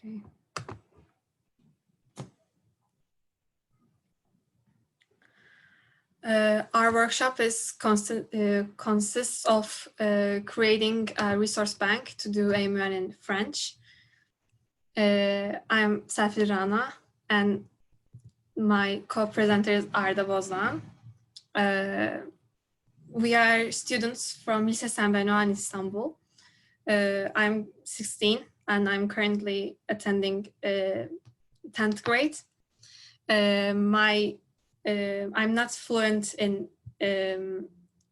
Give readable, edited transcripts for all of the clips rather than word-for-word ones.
Okay. Our workshop consists of creating a resource bank to do MUN in French. I'm Safi Rana, and my co-presenter is Arda Bozdoğan. We are students from Lise Saint Benoît in Istanbul. I'm 16 and I'm currently attending 10th grade. I'm not fluent in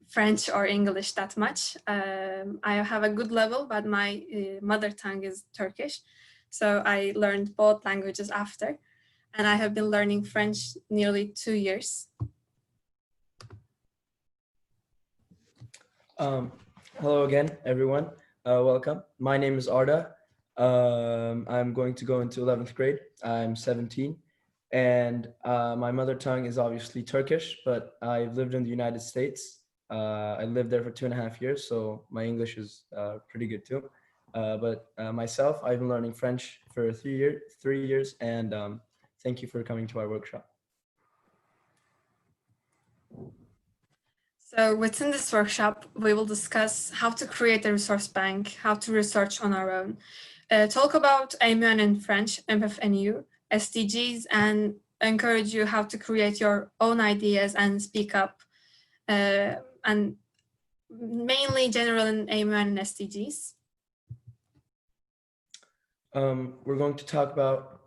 French or English that much. I have a good level, but my mother tongue is Turkish. So I learned both languages after, and I have been learning French nearly 2 years. Hello again, everyone. Welcome. My name is Arda. I'm going to go into 11th grade. I'm 17. And my mother tongue is obviously Turkish, but I've lived in the United States. I lived there for 2.5 years, so my English is pretty good too. But myself, I've been learning French for 3 years, and thank you for coming to our workshop. So within this workshop, we will discuss how to create a resource bank, how to research on our own, talk about MUN in French, MFNU, SDGs, and encourage you how to create your own ideas and speak up, and mainly general in MUN and SDGs. We're going to talk about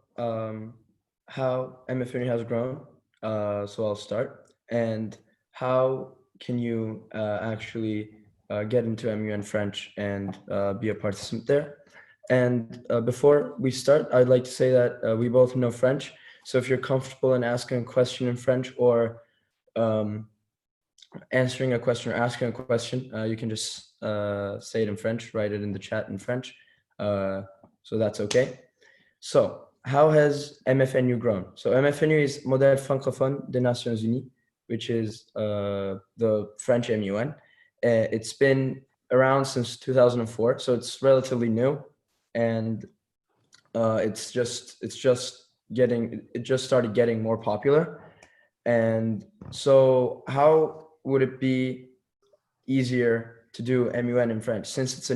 how MFNU has grown, so I'll start, and how can you actually get into MUN French and be a participant there. And before we start, I'd like to say that we both know French. So if you're comfortable in asking a question in French or answering a question or asking a question, you can just say it in French, write it in the chat in French. So that's okay. So how has MFNU grown? So MFNU is Modèle Francophone des Nations Unies, which is the French MUN. It's been around since 2004, so it's relatively new, and it just started getting more popular. And so how would it be easier to do MUN in French since it's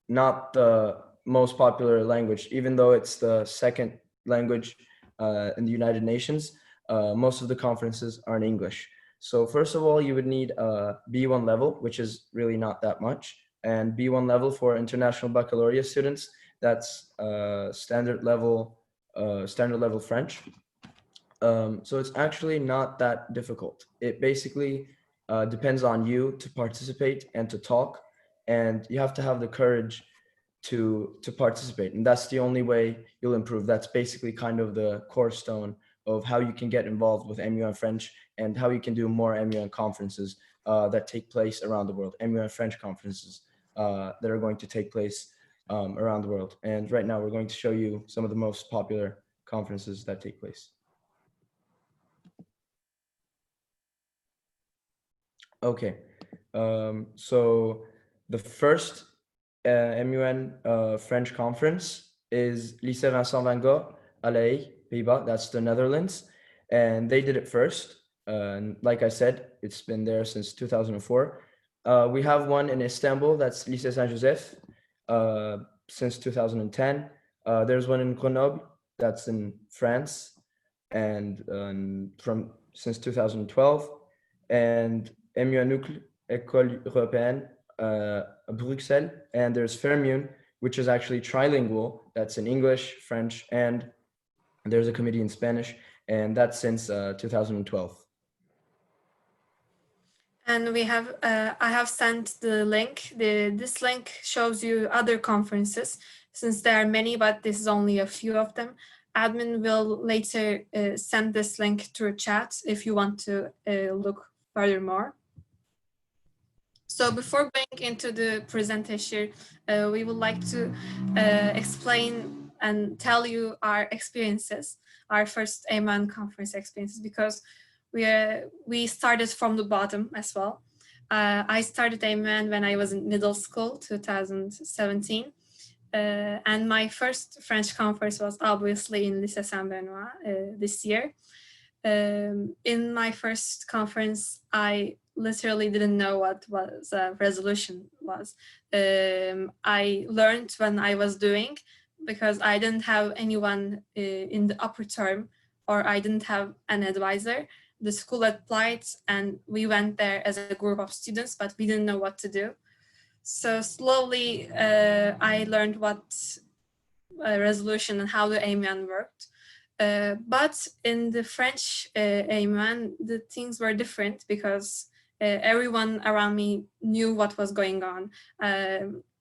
not the most popular language, even though it's the second language in the United Nations? Most of the conferences are in English. So first of all, you would need a B1 level, which is really not that much, and B1 level for international baccalaureate students, that's standard level French. So it's actually not that difficult. It basically depends on you to participate and to talk, and you have to have the courage to participate, and that's the only way you'll improve. That's basically kind of the cornerstone of how you can get involved with MUN French and how you can do more MUN conferences that take place around the world, MUN French conferences that are going to take place around the world. And right now we're going to show you some of the most popular conferences that take place. Okay, so the first MUN French conference is Lycée Vincent van Gogh à La Haye, Pays-Bas. That's the Netherlands, and they did it first. And like I said, it's been there since 2004. We have one in Istanbul, that's Lycée Saint-Joseph, since 2010. There's one in Grenoble, that's in France, and since 2012. And MUN Nucle, École Européenne, Bruxelles, and there's MUN, which is actually trilingual. That's in English, French, and there's a committee in Spanish, and that's since 2012. And we have, I have sent the link. This link shows you other conferences, since there are many, but this is only a few of them. Admin will later send this link through chat if you want to look furthermore. So before going into the presentation, we would like to explain and tell you our experiences, our first MUN conference experiences, because we started from the bottom as well. I started MUN when I was in middle school, 2017. And my first French conference was obviously in Lycée Saint-Benoît this year. In my first conference, I literally didn't know what was a resolution was. I learned when I was doing, because I didn't have anyone in the upper term, or I didn't have an advisor. The school applied and we went there as a group of students, but we didn't know what to do. So slowly I learned what a resolution and how the MUN worked. But in the French MUN, the things were different, because everyone around me knew what was going on.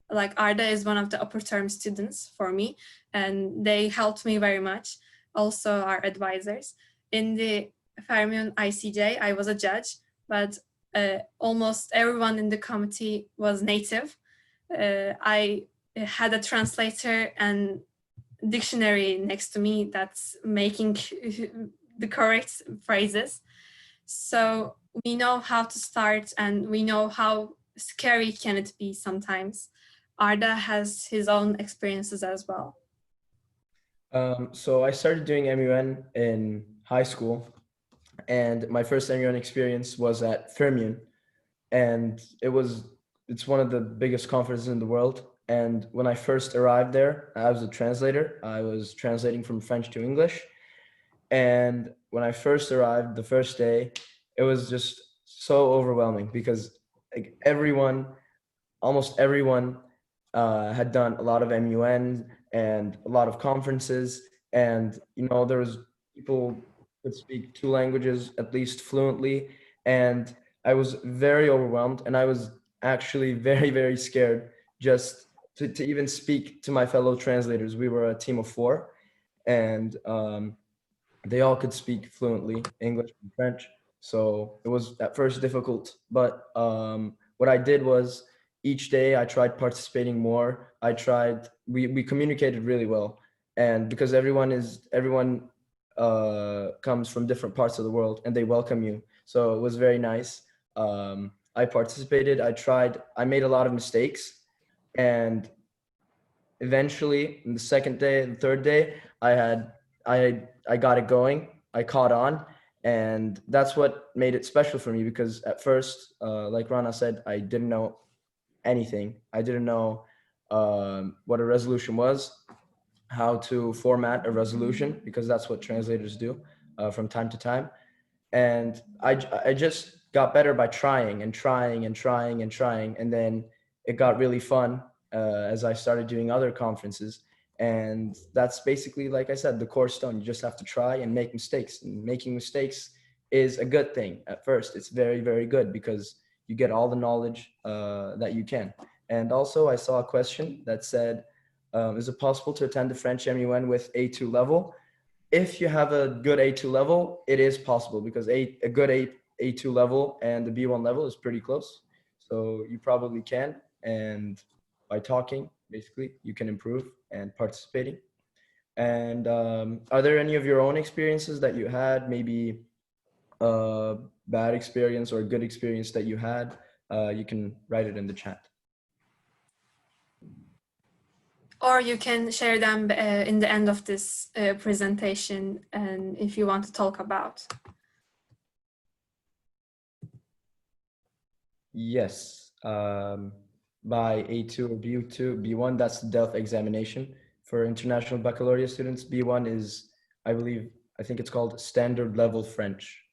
Like Arda is one of the upper term students for me, and they helped me very much. Also our advisors. In the French MUN ICJ, I was a judge, but almost everyone in the committee was native. I had a translator and dictionary next to me that's making the correct phrases. So we know how to start, and we know how scary can it be sometimes. Arda has his own experiences as well. So I started doing MUN in high school, and my first MUN experience was at French MUN, and it's one of the biggest conferences in the world. And when I first arrived there, I was a translator. I was translating from French to English. And when I first arrived, the first day, it was just so overwhelming, because like almost everyone had done a lot of MUN and a lot of conferences. And, there was people could speak two languages at least fluently. And I was very overwhelmed, and I was actually very, very scared just to even speak to my fellow translators. We were a team of 4, and they all could speak fluently English and French. So it was at first difficult, but what I did was each day I tried participating more. We communicated really well. And because everyone comes from different parts of the world, and they welcome you. So it was very nice. I participated, I made a lot of mistakes, and eventually in the second day and the third day, I got it going. I caught on, and that's what made it special for me, because at first, like Rana said, I didn't know anything. I didn't know what a resolution was, how to format a resolution, because that's what translators do from time to time. And I just got better by trying and trying and trying and trying. And then it got really fun as I started doing other conferences. And that's basically, like I said, the core stone. You just have to try and make mistakes. And making mistakes is a good thing at first. It's very, very good, because you get all the knowledge that you can. And also, I saw a question that said, is it possible to attend the French MUN with A2 level? If you have a good A2 level, it is possible, because a good A2 level and the B1 level is pretty close. So you probably can. And by talking, basically, you can improve and participating. And are there any of your own experiences that you had, maybe a bad experience or a good experience that you had? You can write it in the chat. Or you can share them in the end of this presentation, and if you want to talk about. Yes, by A2 or B2, B1, that's the DELF examination for international baccalaureate students. B1 is, I think it's called standard level French.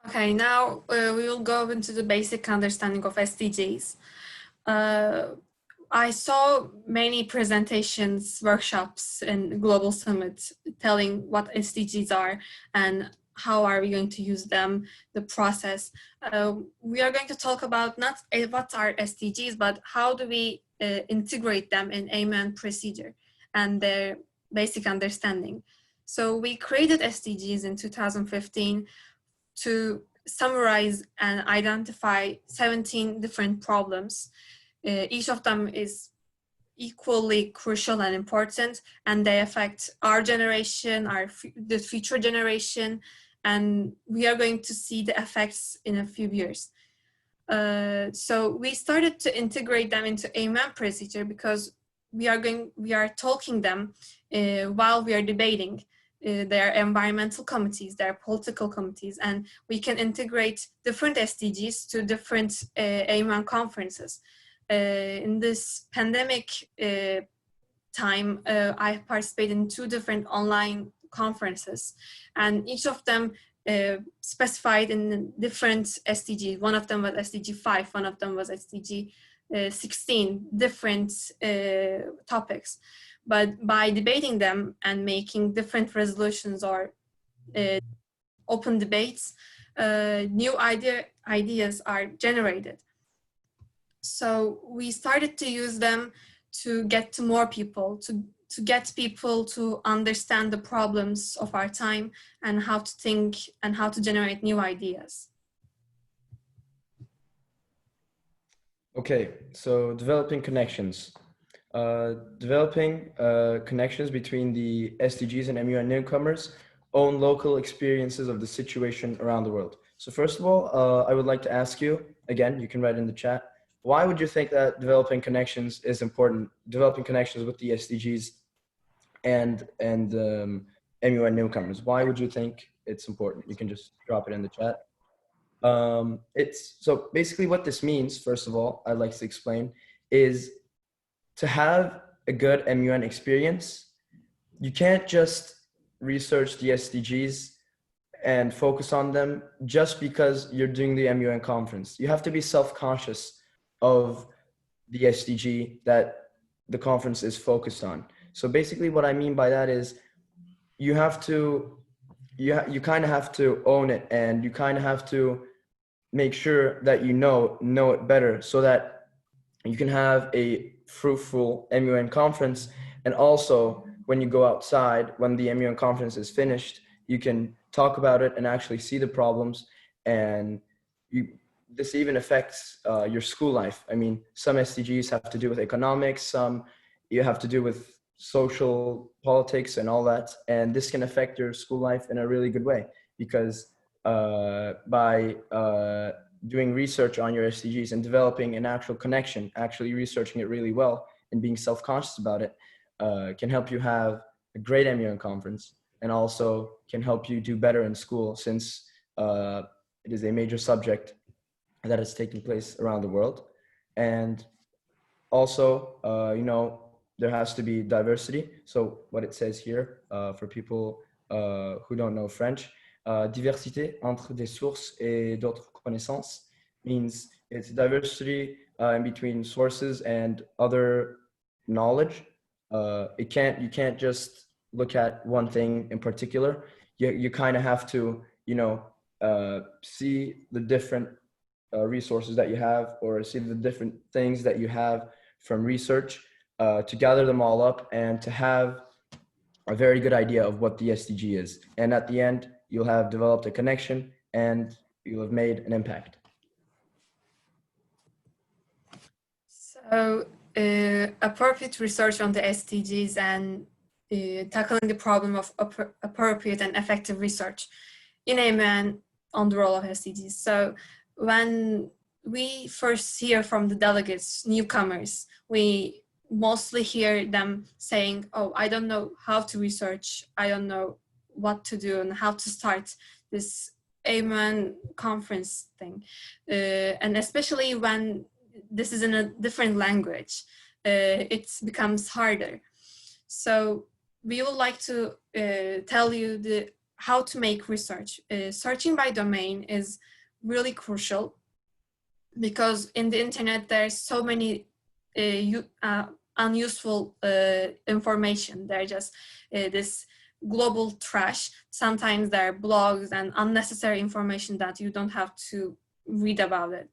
Okay, now we will go into the basic understanding of SDGs. I saw many presentations, workshops, and global summits telling what SDGs are and how are we going to use them, the process. We are going to talk about not what are SDGs, but how do we integrate them in MUN procedure and their basic understanding. So we created SDGs in 2015 to summarize and identify 17 different problems. Each of them is equally crucial and important, and they affect our generation, the future generation, and we are going to see the effects in a few years. So we started to integrate them into a MUN procedure because we are talking them while we are debating. There are environmental committees, there are political committees, and we can integrate different SDGs to different MUN conferences. In this pandemic time, I participated in 2 different online conferences, and each of them specified in different SDG. One of them was SDG 5, one of them was SDG 16, different topics. But by debating them and making different resolutions or open debates, new ideas are generated. So we started to use them to get to more people, to get people to understand the problems of our time and how to think and how to generate new ideas. Okay, so developing connections. Developing connections between the SDGs and MUN newcomers own local experiences of the situation around the world. So first of all, I would like to ask you, again, you can write in the chat, why would you think that developing connections is important, developing connections with the SDGs and MUN newcomers? Why would you think it's important? You can just drop it in the chat. So basically what this means, first of all, I'd like to explain, is to have a good MUN experience, you can't just research the SDGs and focus on them just because you're doing the MUN conference. You have to be self-conscious of the SDG that the conference is focused on. So basically what I mean by that is you have to, you kind of have to own it, and you kind of have to make sure that you know it better so that you can have a fruitful MUN conference. And also when you go outside, when the MUN conference is finished, you can talk about it and actually see the problems. And this even affects your school life. I mean, some SDGs have to do with economics, some you have to do with social politics and all that. And this can affect your school life in a really good way, because by doing research on your SDGs and developing an actual connection, actually researching it really well and being self-conscious about it, can help you have a great MUN conference, and also can help you do better in school, since it is a major subject that is taking place around the world. And also, you know, there has to be diversity. So what it says here, for people who don't know French, diversité entre des sources et d'autres connaissances, means it's diversity in between sources and other knowledge. You can't just look at one thing in particular. You kind of have to, you know, see the different resources that you have, or see the different things that you have from research, to gather them all up and to have a very good idea of what the SDG is. And at the end, you'll have developed a connection and you'll have made an impact. So appropriate research on the SDGs and tackling the problem of appropriate and effective research in MUN on the role of SDGs. So when we first hear from the delegates, newcomers, we mostly hear them saying, oh, I don't know how to research, I don't know what to do and how to start this MUN conference thing. And especially when this is in a different language, it becomes harder. So we would like to tell you how to make research. Searching by domain is really crucial, because in the internet there's so many unuseful information. They're just this global trash. Sometimes there are blogs and unnecessary information that you don't have to read about it.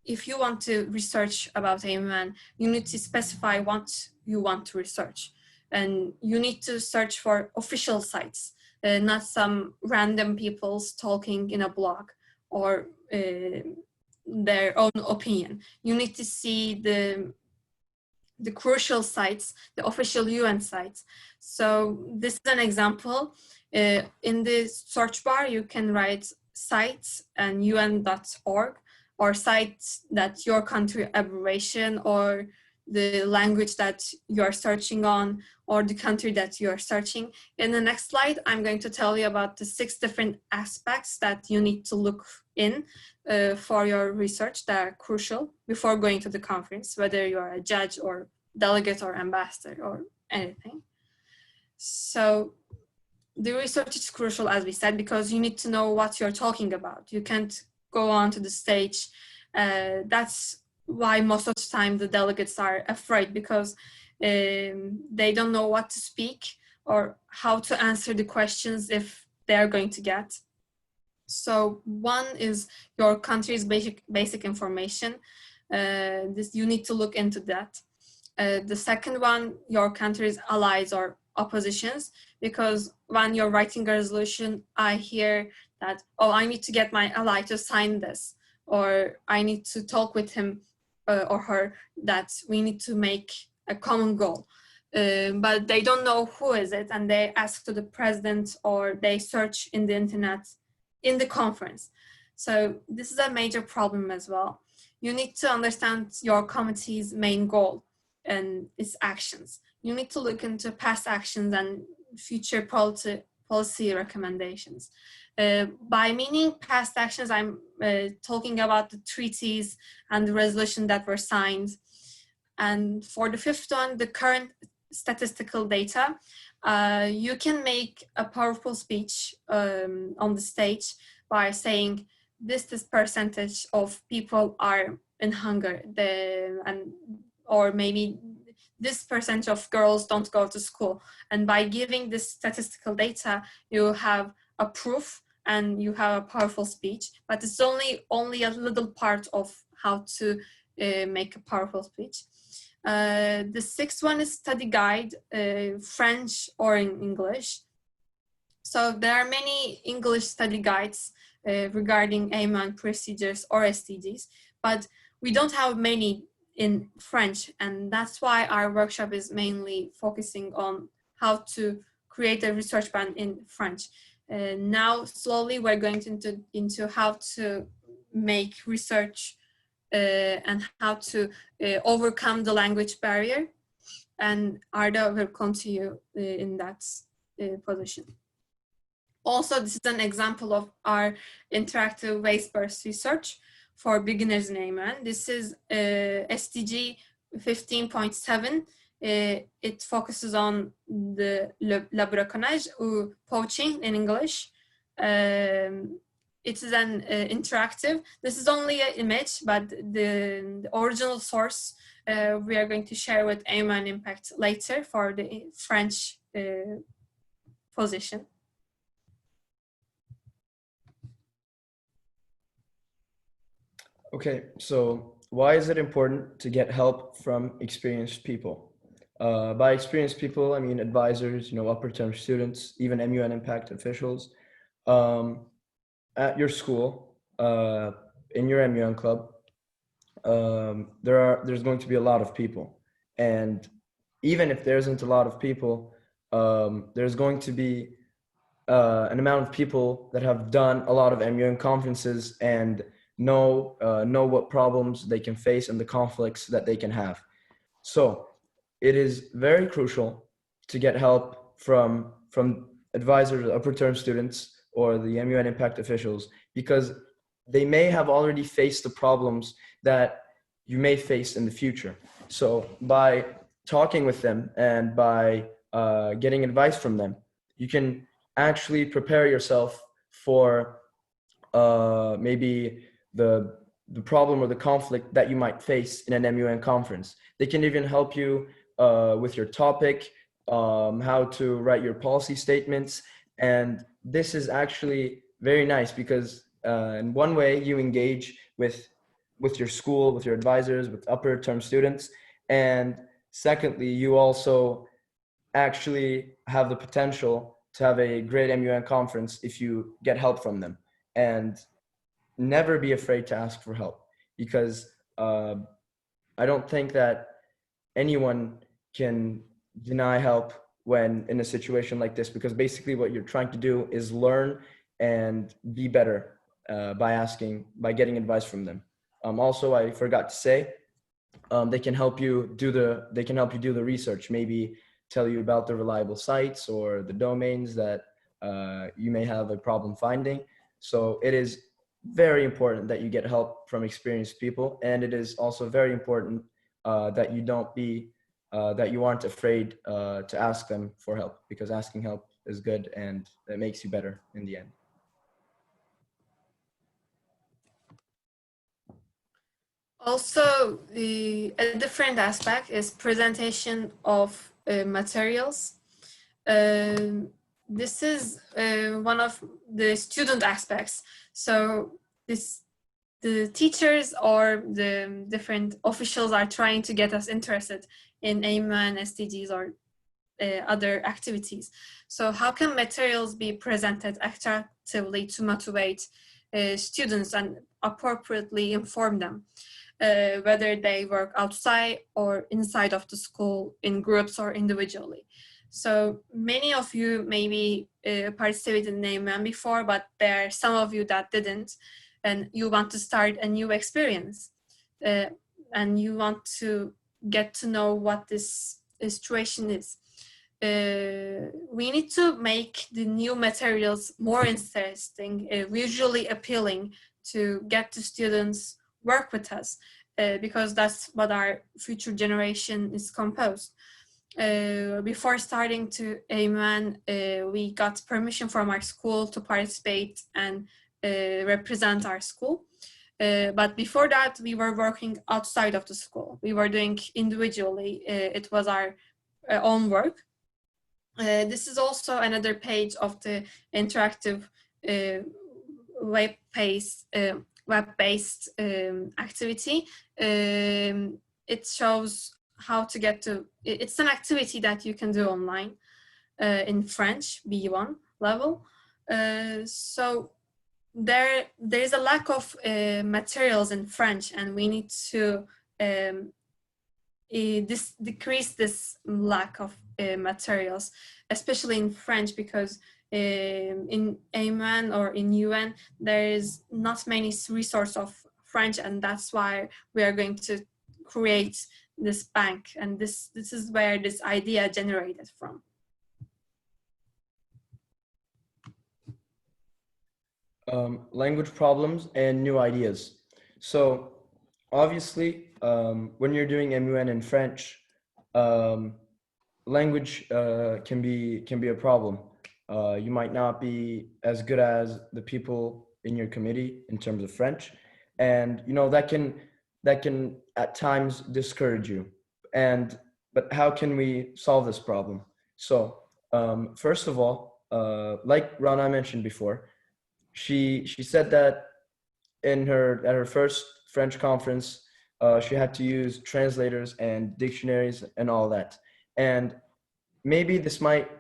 If you want to research about MUN, you need to specify what you want to research. And you need to search for official sites, not some random people's talking in a blog or their own opinion. You need to see the crucial sites, the official UN sites. So this is an example. In the search bar, you can write sites and UN.org, or sites that your country abbreviation or the language that you're searching on, or the country that you're searching. In the next slide, I'm going to tell you about the 6 different aspects that you need to look in for your research that are crucial before going to the conference, whether you're a judge or delegate or ambassador or anything. So the research is crucial, as we said, because you need to know what you're talking about. You can't go on to the stage. That's why most of the time the delegates are afraid, because they don't know what to speak or how to answer the questions if they're going to get. So one is your country's basic information. You need to look into that. The second one, your country's allies or oppositions, because when you're writing a resolution, I hear that, oh, I need to get my ally to sign this, or I need to talk with him or her, that we need to make a common goal. But they don't know who is it, and they ask to the president, or they search in the internet in the conference. So this is a major problem as well. You need to understand your committee's main goal and its actions. You need to look into past actions and future policy recommendations. By meaning past actions, I'm talking about the treaties and the resolution that were signed. And for the 5th one, the current statistical data, you can make a powerful speech on the stage by saying, this percentage of people are in hunger, or maybe this percentage of girls don't go to school. And by giving this statistical data, you have a proof and you have a powerful speech, but it's only a little part of how to make a powerful speech. The 6th one is study guide, French or in English. So there are many English study guides regarding MUN procedures or SDGs, but we don't have many in French, and that's why our workshop is mainly focusing on how to create a research plan in French. Now, slowly, we're going into how to make research and how to overcome the language barrier. And Arda will continue in that position. Also, this is an example of our interactive waste-based research for beginners in MUN. This is SDG 15.7. It focuses on le braconnage, or poaching in English. It is an interactive. This is only an image, but the original source we are going to share with MUN Impact later for the French position. Okay, so why is it important to get help from experienced people? By experienced people, I mean advisors, upper term students, even MUN Impact officials. At your school, in your MUN club, there's going to be a lot of people. And even if there isn't a lot of people, there's going to be an amount of people that have done a lot of MUN conferences and know what problems they can face and the conflicts that they can have. So it is very crucial to get help from advisors, upper term students, or the MUN Impact officials, because they may have already faced the problems that you may face in the future. So by talking with them and by getting advice from them, you can actually prepare yourself for maybe the problem or the conflict that you might face in an MUN conference. They can even help you with your topic, how to write your policy statements. And this is actually very nice because in one way you engage with your school, with your advisors, with upper term students. And secondly, you also actually have the potential to have a great MUN conference if you get help from them. And never be afraid to ask for help, because I don't think that anyone can deny help when in a situation like this, because basically what you're trying to do is learn and be better by getting advice from them. Also, I forgot to say, they can help you do the research, maybe tell you about the reliable sites or the domains that you may have a problem finding. So it is very important that you get help from experienced people, and it is also very important that you aren't afraid to ask them for help, because asking help is good and it makes you better in the end. Also, a different aspect is presentation of materials. This is one of the student aspects. So the teachers or the different officials are trying to get us interested in MUN, SDGs, or other activities. So how can materials be presented attractively to motivate students and appropriately inform them, whether they work outside or inside of the school, in groups or individually? So many of you maybe participated in MUN before, but there are some of you that didn't, and you want to start a new experience, and you want to get to know what this situation is. We need to make the new materials more interesting, visually appealing, to get the students work with us, because that's what our future generation is composed. Before starting to MUN, we got permission from our school to participate and represent our school. But before that, we were working outside of the school. We were doing individually. It was our own work. This is also another page of the interactive web-based activity. It shows how to get to, it's an activity that you can do online in French, B1 level. So there's a lack of materials in French, and we need to decrease this lack of materials, especially in French, because in MUN or in UN there is not many resources of French, and that's why we are going to create this bank, and this is where this idea generated from. Language problems and new ideas. So obviously, when you're doing MUN in French, language can be a problem. You might not be as good as the people in your committee in terms of French, and you know that can at times discourage you. But how can we solve this problem? So first of all, like Rana mentioned before, she said that at her first French conference, she had to use translators and dictionaries and all that. And maybe this might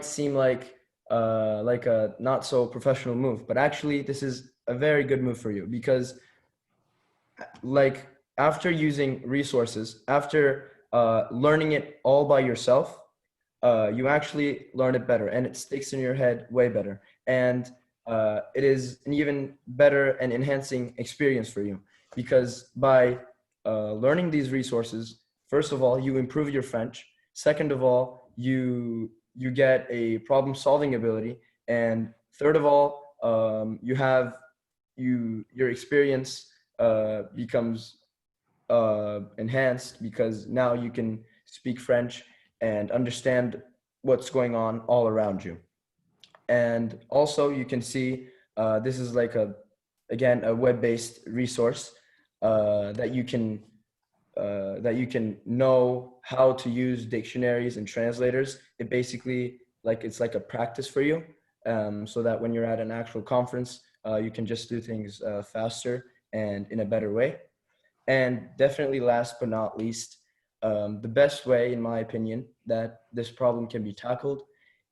seem like a not so professional move, but actually this is a very good move for you, because like after using resources, after learning it all by yourself, you actually learn it better, and it sticks in your head way better. And it is an even better and enhancing experience for you, because by learning these resources, first of all, you improve your French. Second of all, you get a problem solving ability. And third of all, your experience becomes enhanced, because now you can speak French and understand what's going on all around you. And also you can see this is like a web-based resource that you can know how to use dictionaries and translators. It basically it's like a practice for you, so that when you're at an actual conference, you can just do things faster and in a better way. And definitely last but not least, the best way, in my opinion, that this problem can be tackled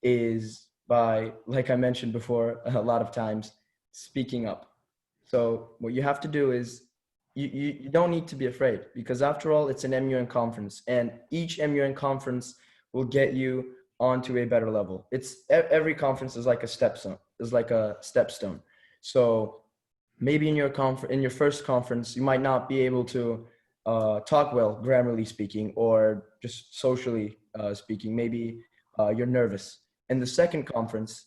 is by, like I mentioned before a lot of times, speaking up. So what you have to do is you don't need to be afraid, because after all, it's an MUN conference, and each MUN conference will get you onto a better level. Every conference is like a stepstone. So maybe in your first conference, you might not be able to talk well, grammarly speaking, or just socially speaking. Maybe you're nervous. In the second conference,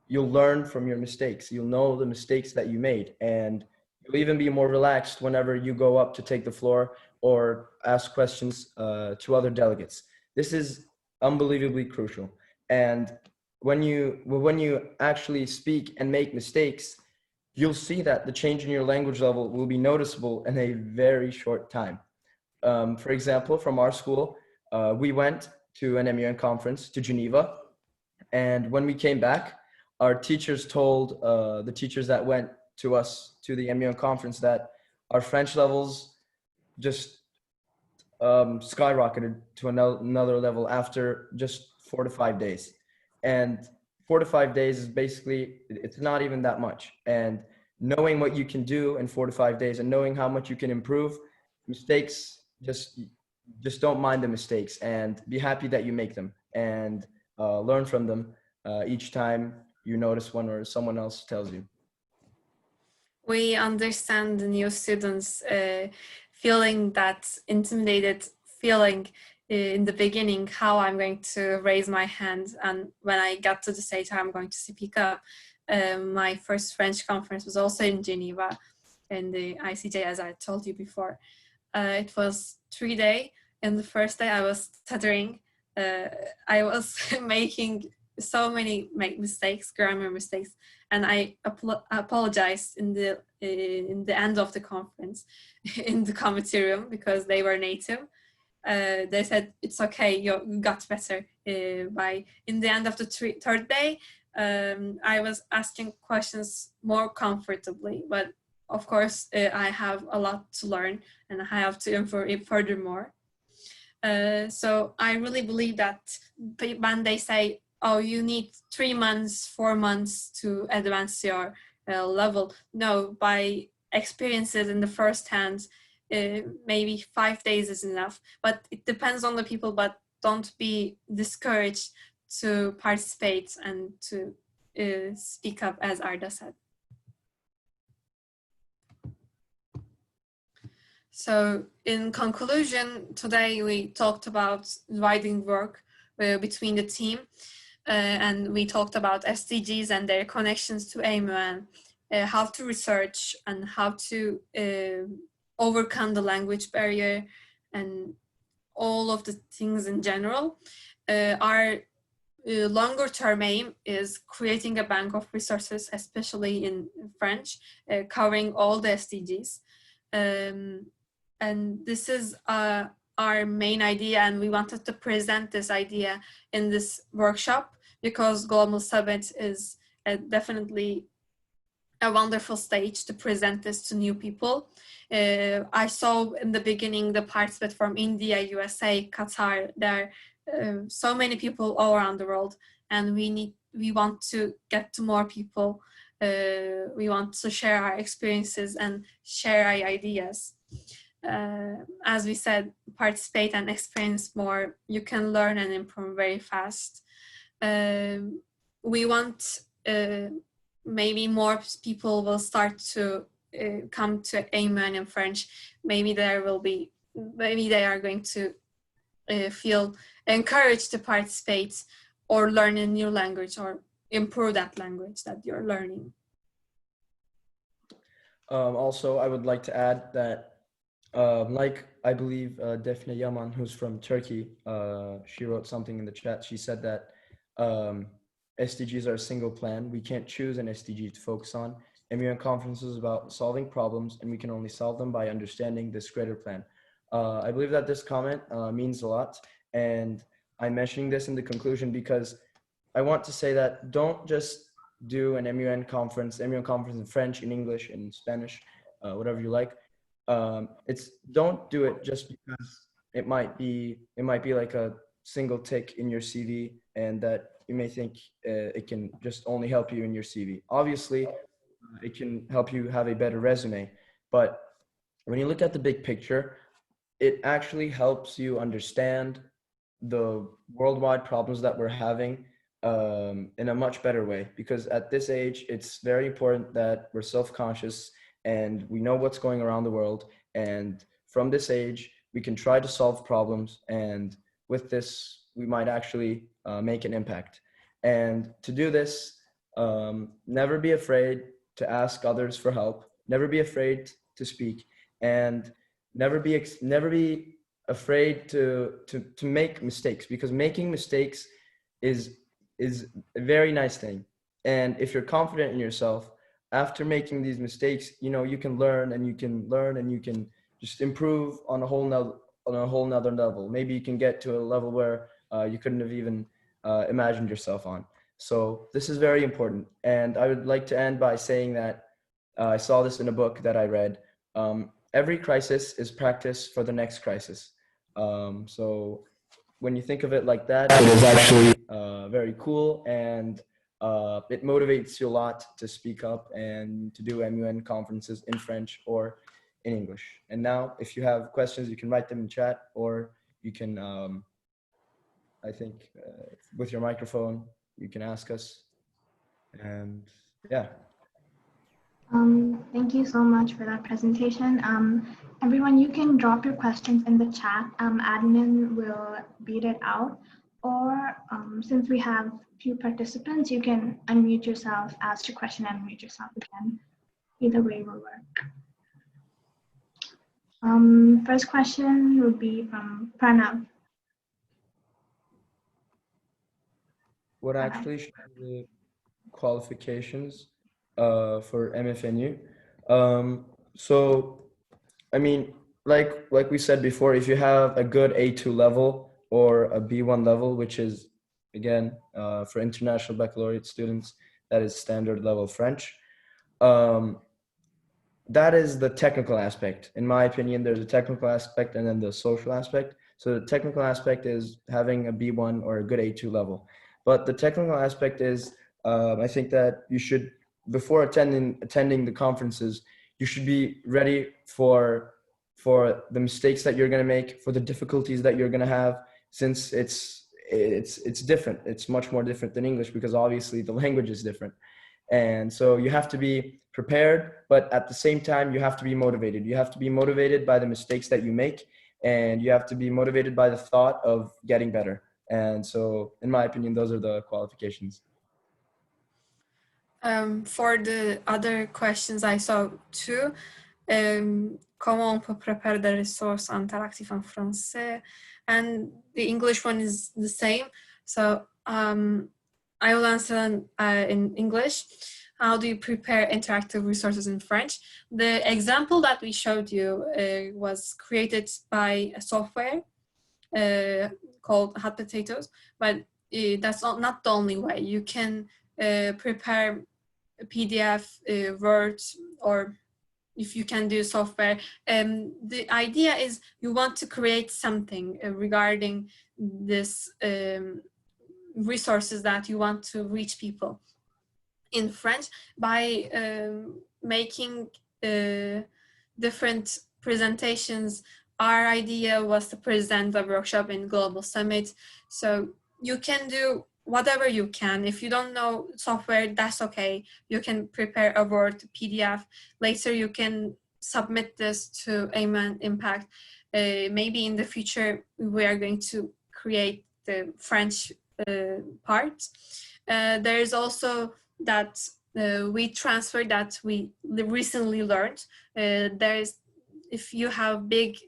you'll learn from your mistakes. You'll know the mistakes that you made, and you'll even be more relaxed whenever you go up to take the floor or ask questions to other delegates. This is unbelievably crucial. And when you actually speak and make mistakes, you'll see that the change in your language level will be noticeable in a very short time. For example, from our school, we went to an MUN conference to Geneva. And when we came back, our teachers told the teachers that went to us to the MUN conference that our French levels just skyrocketed to another level after just 4 to 5 days. And 4 to 5 days is basically, it's not even that much. And knowing what you can do in 4 to 5 days and knowing how much you can improve, mistakes, just don't mind the mistakes and be happy that you make them, and learn from them each time you notice one or someone else tells you. We understand the new students feeling that intimidated feeling in the beginning, how I'm going to raise my hand, and when I got to the stage I'm going to speak up. My first French conference was also in Geneva in the ICJ, as I told you before. It was 3 days, and the first day I was stuttering. I was making so many mistakes, grammar mistakes, and I apologized in the end of the conference in the committee room because they were native. They said it's okay, you got better. By in the end of the third day, I was asking questions more comfortably, but of course I have a lot to learn and I have to improve furthermore. So I really believe that when they say, oh, you need 3 months, 4 months to advance your level. No, by experiences in the first hand, maybe 5 days is enough, but it depends on the people. But don't be discouraged to participate and to speak up, as Arda said. So in conclusion, today we talked about dividing work between the team, and we talked about SDGs and their connections to MUN, how to research and how to overcome the language barrier and all of the things in general. Our longer term aim is creating a bank of resources, especially in French, covering all the SDGs. And this is our main idea, and we wanted to present this idea in this workshop because Global Summit is definitely a wonderful stage to present this to new people. I saw in the beginning the participants from India, USA, Qatar. There are so many people all around the world, and we want to get to more people. We want to share our experiences and share our ideas. As we said, participate and experience more. You can learn and improve very fast. We want maybe more people will start to come to MUN in French. Maybe they are going to feel encouraged to participate or learn a new language or improve that language that you're learning. Also, I would like to add that like I believe Defne Yaman, who's from Turkey, she wrote something in the chat. She said that SDGs are a single plan. We can't choose an SDG to focus on. MUN conference is about solving problems, and we can only solve them by understanding this greater plan. I believe that this comment means a lot, and I'm mentioning this in the conclusion because I want to say that don't just do an MUN conference in French, in English, in Spanish, whatever you like. Don't do it just because it might be like a single tick in your CV, and that you may think it can just only help you in your CV. Obviously, it can help you have a better resume, but when you look at the big picture, it actually helps you understand the worldwide problems that we're having in a much better way, because at this age, it's very important that we're self-conscious and we know what's going around the world. And from this age, we can try to solve problems. And with this, we might actually make an impact. And to do this, never be afraid to ask others for help. Never be afraid to speak, and never be afraid to make mistakes, because making mistakes is a very nice thing. And if you're confident in yourself after making these mistakes, you know, you can learn and you can just improve on a whole nother level. Maybe you can get to a level where you couldn't have even imagined yourself on. So this is very important. And I would like to end by saying that I saw this in a book that I read. Every crisis is practice for the next crisis. So when you think of it like that, it is actually very cool, and it motivates you a lot to speak up and to do MUN conferences in French or in English. And now, if you have questions, you can write them in chat, or you can, I think, with your microphone, you can ask us. And yeah. Thank you so much for that presentation. Everyone, you can drop your questions in the chat. Admin will read it out. Or since we have a few participants, you can unmute yourself, ask your question, and mute yourself again. Either way will work. First question would be from Pranav. What actually should be the qualifications for MFNU? So, I mean, like we said before, if you have a good A2 level or a B1 level, which is, again, for international baccalaureate students, that is standard level French. That is the technical aspect. In my opinion, there's a technical aspect and then the social aspect. So the technical aspect is having a B1 or a good A2 level. But the technical aspect is, I think that you should, before attending the conferences, you should be ready for the mistakes that you're going to make, for the difficulties that you're going to have, since it's different. It's much more different than English, because obviously the language is different. And so you have to be prepared, but at the same time, you have to be motivated. You have to be motivated by the mistakes that you make, and you have to be motivated by the thought of getting better. And so, in my opinion, those are the qualifications. For the other questions, I saw two. Comment on peut préparer des ressources interactives en français? And the English one is the same. So I will answer in English. How do you prepare interactive resources in French? The example that we showed you was created by a software called Hot Potatoes, but that's not the only way. You can prepare a PDF, Word, or if you can do software. The idea is you want to create something regarding this resources that you want to reach people in French by making different presentations. Our idea was to present a workshop in Global Summit. So you can do whatever you can. If you don't know software, that's okay. You can prepare a Word PDF. Later you can submit this to MUN Impact. Maybe in the future we are going to create the French part. There is also that we transfer that we recently learned. If you have big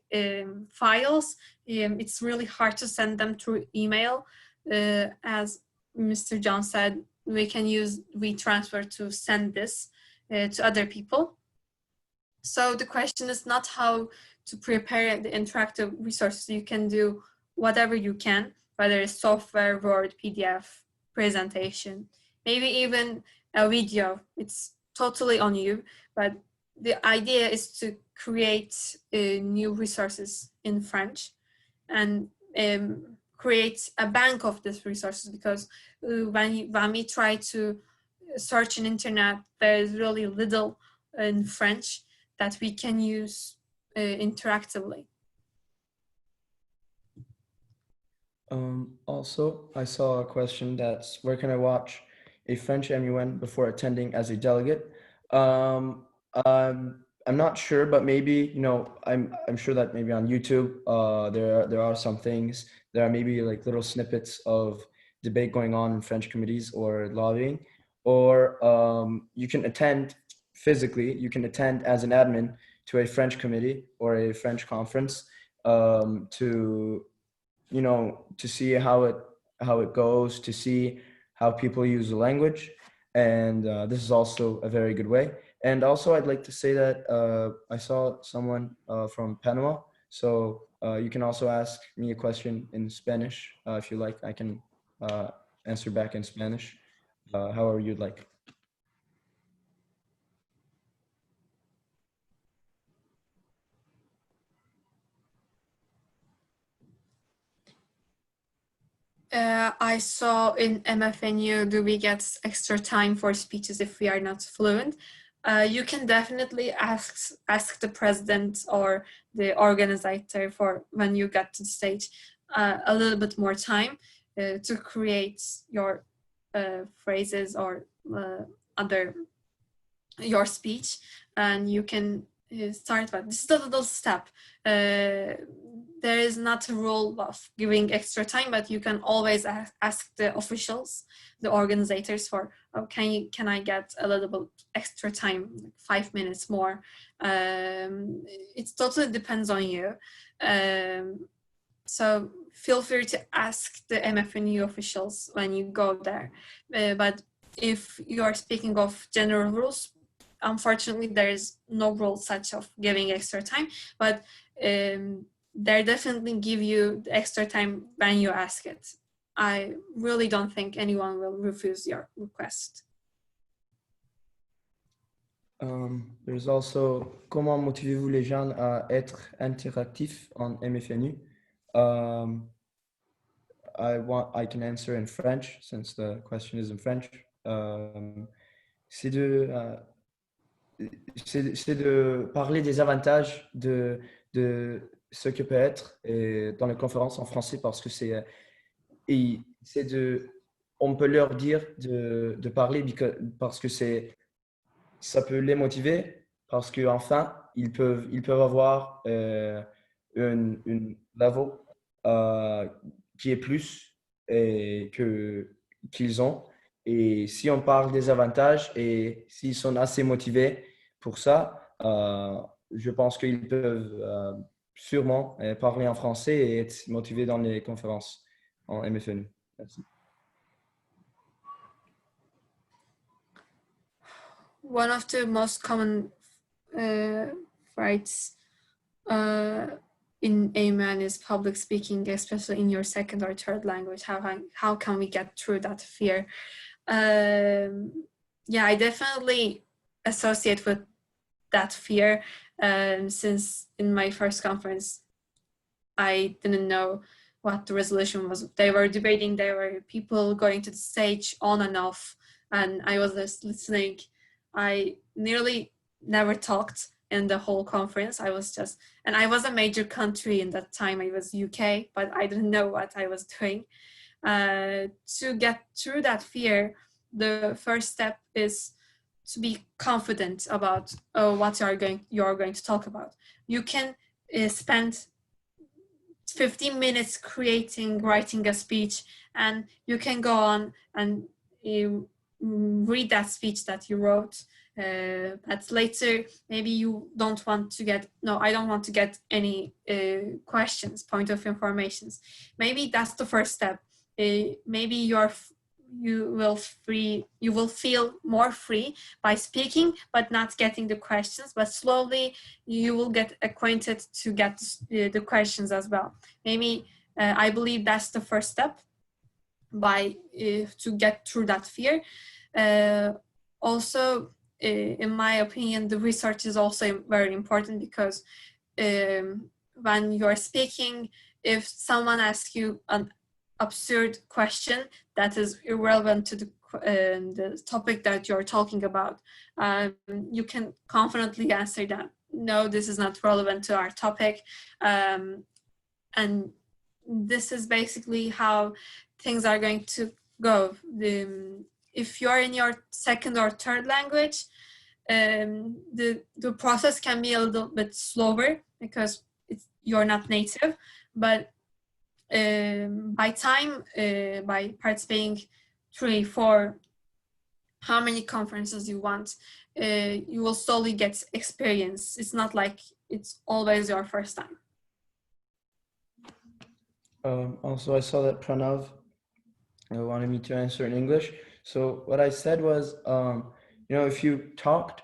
files, it's really hard to send them through email. As Mr. John said, we can use WeTransfer to send this to other people. So the question is not how to prepare the interactive resources. You can do whatever you can, whether it's software, Word, PDF, presentation, maybe even a video. It's totally on you, but the idea is to create new resources in French and create a bank of these resources, because when we try to search on internet, there is really little in French that we can use interactively. Also, I saw a question that's where can I watch a French MUN before attending as a delegate? I'm not sure, but maybe, I'm sure that maybe on YouTube, there are some things. There are maybe like little snippets of debate going on in French committees or lobbying, or you can attend physically. You can attend as an admin to a French committee or a French conference to see how it goes, to see how people use the language, and this is also a very good way. And also, I'd like to say that I saw someone from Panama, so you can also ask me a question in Spanish if you like. I can answer back in Spanish, however you'd like. I saw in MFNU, do we get extra time for speeches if we are not fluent? You can definitely ask the president or the organizer for when you get to the stage a little bit more time to create your phrases or your speech, and you can start. But this is a little step. There is not a rule of giving extra time, but you can always ask the officials, the organizers for, oh, can I get a little bit extra time, like 5 minutes more? It totally depends on you. So feel free to ask the MFNU officials when you go there. But if you are speaking of general rules, unfortunately, there is no rule such of giving extra time, but they definitely give you the extra time when you ask it. I really don't think anyone will refuse your request. There's also, comment motivez-vous les gens à être interactifs en MFNU? I can answer in French since the question is in French. C'est de parler des avantages de ce que peut être dans les conférences en français, parce que on peut leur dire de parler parce que ça peut les motiver, parce qu'enfin ils peuvent avoir une level qui est plus qu'ils ont. Et si on parle des avantages et s'ils sont assez motivés pour ça, je pense qu'ils peuvent sûrement parler en français et être motivés dans les conférences en MFNU. Merci. One of the most common rights in MUN is public speaking, especially in your second or third language. How can we get through that fear? Yeah, I definitely associate with that fear since in my first conference, I didn't know what the resolution was. They were debating, there were people going to the stage on and off, and I was just listening. I nearly never talked in the whole conference. I was a major country in that time. I was UK, but I didn't know what I was doing. To get through that fear, the first step is to be confident about what you are going to talk about. You can spend 15 minutes writing a speech, and you can go on and read that speech that you wrote. But later, maybe you don't want to get, I don't want to get any questions, point of informations. Maybe that's the first step. Maybe you will feel more free by speaking, but not getting the questions, but slowly you will get acquainted to get the questions as well. Maybe I believe that's the first step to get through that fear. Also, in my opinion, the research is also very important, because when you're speaking, if someone asks you an absurd question that is irrelevant to the topic that you're talking about, you can confidently answer that, no, this is not relevant to our topic, and this is basically how things are going to go. If you're in your second or third language, the process can be a little bit slower because you're not native, but by participating 3, 4, how many conferences you want, you will slowly get experience. It's not like it's always your first time. Also, I saw that Pranav wanted me to answer in English. So what I said was, you know, if you talk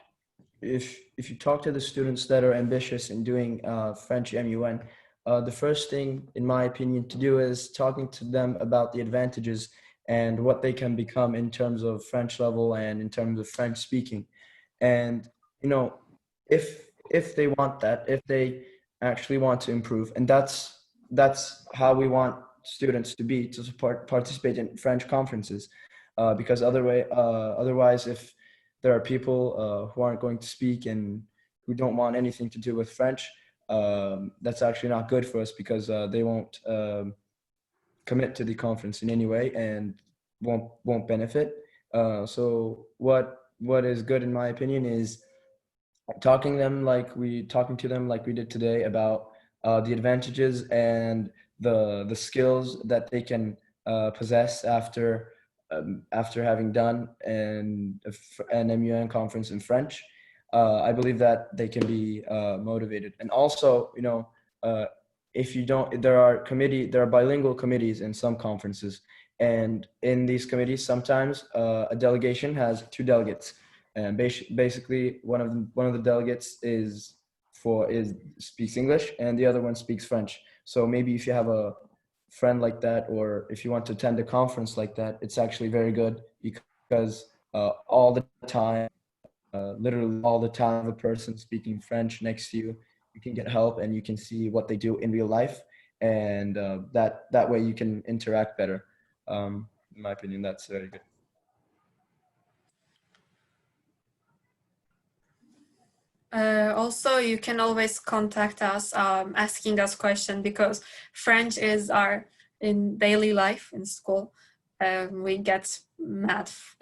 to the students that are ambitious in doing French MUN, the first thing, in my opinion, to do is talking to them about the advantages and what they can become in terms of French level and in terms of French speaking. And, you know, if they want that, if they actually want to improve, and that's how we want students to be, to participate in French conferences, because otherwise, if there are people who aren't going to speak and who don't want anything to do with French, that's actually not good for us, because they won't commit to the conference in any way and won't benefit. So what is good, in my opinion, is talking to them like we did today about the advantages and the skills that they can possess after having done an MUN conference in French. I believe that they can be motivated. And also, you know, if you don't, there are bilingual committees in some conferences, and in these committees, sometimes a delegation has 2 delegates, and basically one of the delegates speaks English and the other one speaks French. So maybe if you have a friend like that, or if you want to attend a conference like that, it's actually very good, because all the time, literally all the time, the person speaking French next to you, you can get help and you can see what they do in real life, and that way you can interact better. In my opinion, that's very good. Also, you can always contact us asking us questions, because French is our in daily life in school. We get math,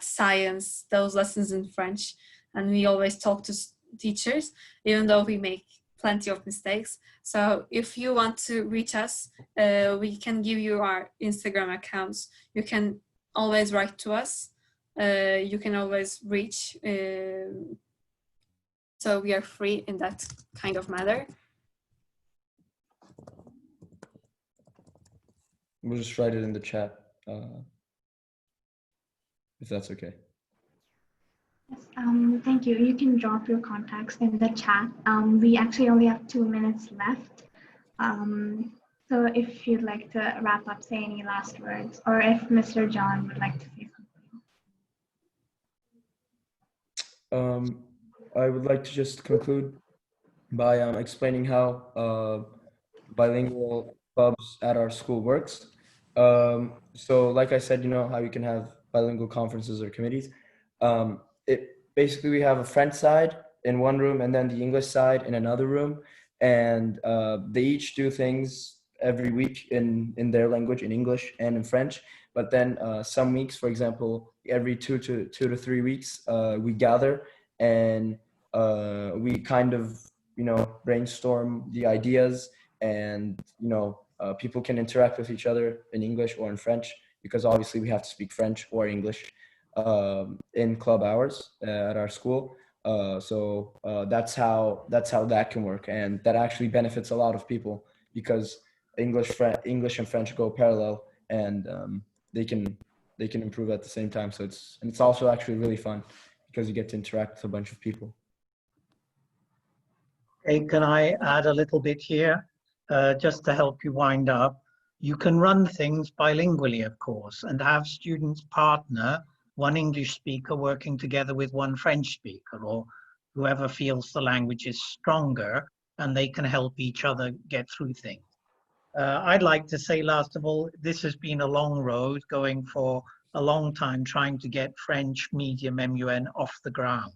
science, those lessons in French, and we always talk to teachers, even though we make plenty of mistakes. So if you want to reach us, we can give you our Instagram accounts. You can always write to us. You can always reach. So we are free in that kind of matter. We'll just write it in the chat, if that's okay. Yes, thank you. You can drop your contacts in the chat. We actually only have 2 minutes left. So if you'd like to wrap up, say any last words, or if Mr. John would like to say something. I would like to just conclude by explaining how bilingual clubs at our school works. So like I said, you know how you can have bilingual conferences or committees. Basically we have a French side in one room and then the English side in another room, and they each do things every week in their language, in English and in French. But then some weeks, for example, every 2 to 3 weeks, we gather and we kind of, you know, brainstorm the ideas, and, you know, people can interact with each other in English or in French, because obviously we have to speak French or English in club hours at our school. So that's how that can work, and that actually benefits a lot of people, because English and French go parallel, and they can improve at the same time. So it's also actually really fun, because you get to interact with a bunch of people. Okay, can I add a little bit here, just to help you wind up? You can run things bilingually, of course, and have students partner, one English speaker working together with one French speaker, or whoever feels the language is stronger, and they can help each other get through things. I'd like to say, last of all, this has been a long road, going for a long time, trying to get French medium MUN off the ground.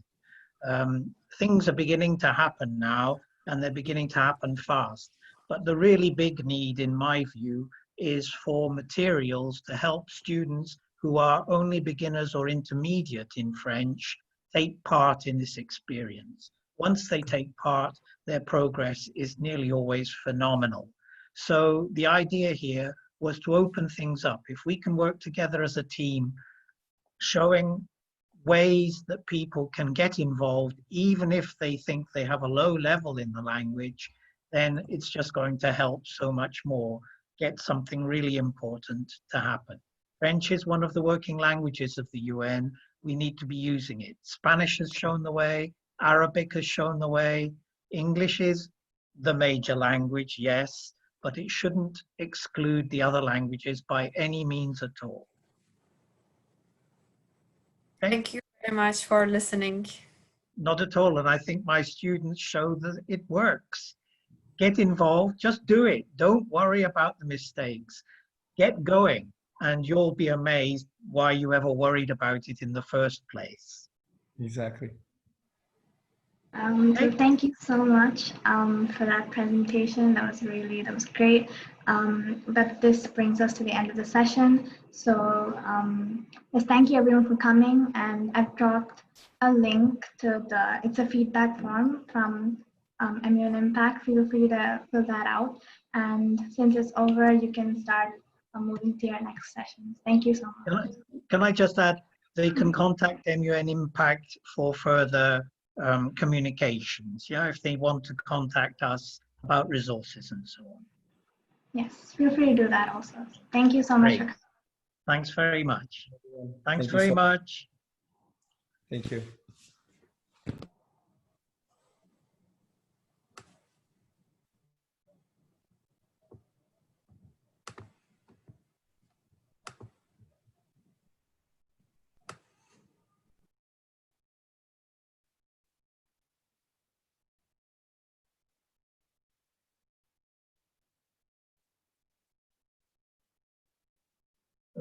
Things are beginning to happen now, and they're beginning to happen fast. But the really big need, in my view, is for materials to help students who are only beginners or intermediate in French take part in this experience. Once they take part, their progress is nearly always phenomenal. So the idea here was to open things up. If we can work together as a team, showing ways that people can get involved, even if they think they have a low level in the language, then it's just going to help so much more get something really important to happen. French is one of the working languages of the UN. We need to be using it. Spanish has shown the way. Arabic has shown the way. English is the major language, yes, but it shouldn't exclude the other languages by any means at all. Okay? Thank you very much for listening. Not at all. And I think my students show that it works. Get involved, just do it. Don't worry about the mistakes. Get going, and you'll be amazed why you ever worried about it in the first place. Exactly. So thank you so much for that presentation. That was great. But this brings us to the end of the session. So yes, thank you everyone for coming. And I've dropped a link to it's a feedback form from MUN Impact. Feel free to fill that out. And since it's over, you can start moving to your next session. Thank you so much. Can I just add, they can contact MUN Impact for further communications, yeah, if they want to contact us about resources and so on. Yes, feel free to do that also. Thank you so much. Great. Thanks very much. Thanks Thank you very so much. Thank you.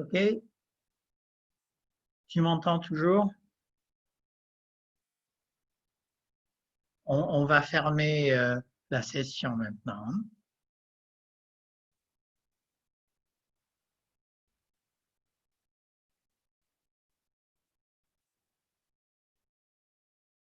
OK. Tu m'entends toujours? On va fermer la session maintenant.